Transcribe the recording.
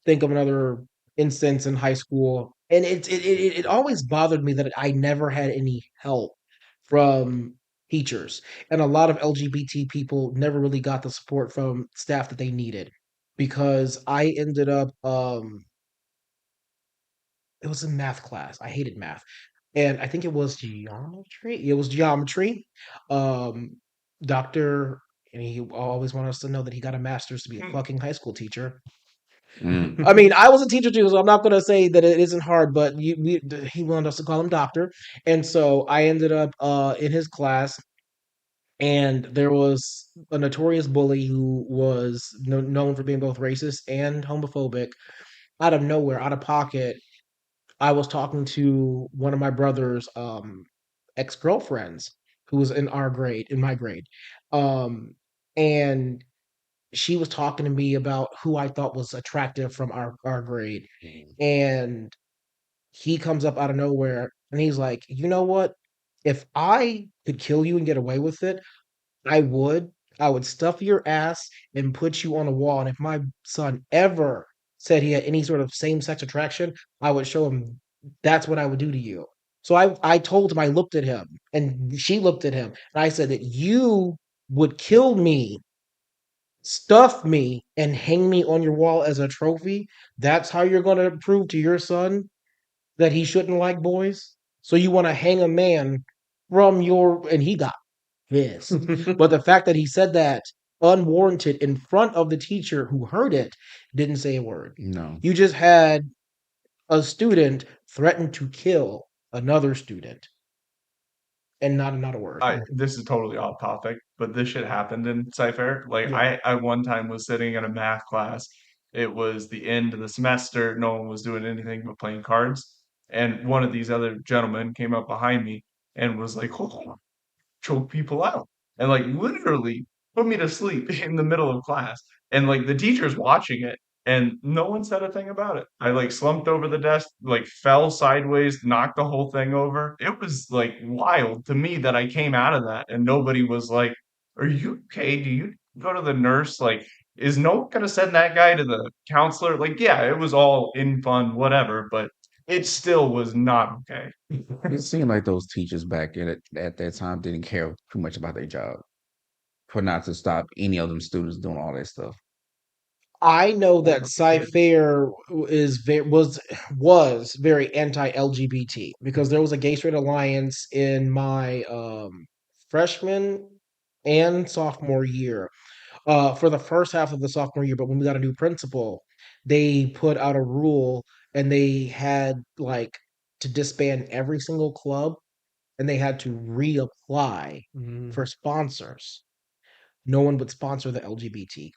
think of another instance in high school, and it always bothered me that I never had any help from teachers, and a lot of LGBT people never really got the support from staff that they needed because I ended up it was a math class. I hated math. And I think it was geometry. It was geometry. Um, Doctor, and he always wanted us to know that he got a master's to be a fucking high school teacher. Mm. I mean, I was a teacher too, so I'm not going to say that it isn't hard, but he wanted us to call him doctor. And so I ended up in his class, and there was a notorious bully who was known for being both racist and homophobic. Out of nowhere, out of pocket, I was talking to one of my brother's ex-girlfriends who was in our grade, in my grade. Um, and she was talking to me about who I thought was attractive from our grade. And he comes up out of nowhere and he's like, "You know what? If I could kill you and get away with it, I would. I would stuff your ass and put you on a wall. And if my son ever said he had any sort of same-sex attraction, I would show him that's what I would do to you." So I told him, I looked at him and she looked at him, and I said that you would kill me, stuff me, and hang me on your wall as a trophy. That's how you're going to prove to your son that he shouldn't like boys. So you want to hang a man from your, and he got pissed. But the fact that he said that unwarranted in front of the teacher who heard it didn't say a word. No. You just had a student threaten to kill another student and not a word. I this is totally off topic, but this shit happened in Cypher. Like Yeah. I one time was sitting in a math class. It was the end of the semester. No one was doing anything but playing cards. And one of these other gentlemen came up behind me and was like, "Oh, choke people out," and like literally put me to sleep in the middle of class. And like the teacher's watching it, and no one said a thing about it. I like slumped over the desk, like fell sideways, knocked the whole thing over. It was like wild to me that I came out of that and nobody was like, "Are you okay? Do you go to the nurse?" Like, is no one gonna send that guy to the counselor? Like, yeah, it was all in fun, whatever, but it still was not okay. It seemed like those teachers back in it at that time didn't care too much about their job for not to stop any of them students doing all that stuff. I know that Sci-Fair was very anti-LGBT because there was a gay straight alliance in my freshman and sophomore year. For the first half of the sophomore year, but when we got a new principal, they put out a rule and they had like to disband every single club and they had to reapply Mm. for sponsors. No one would sponsor the LGBT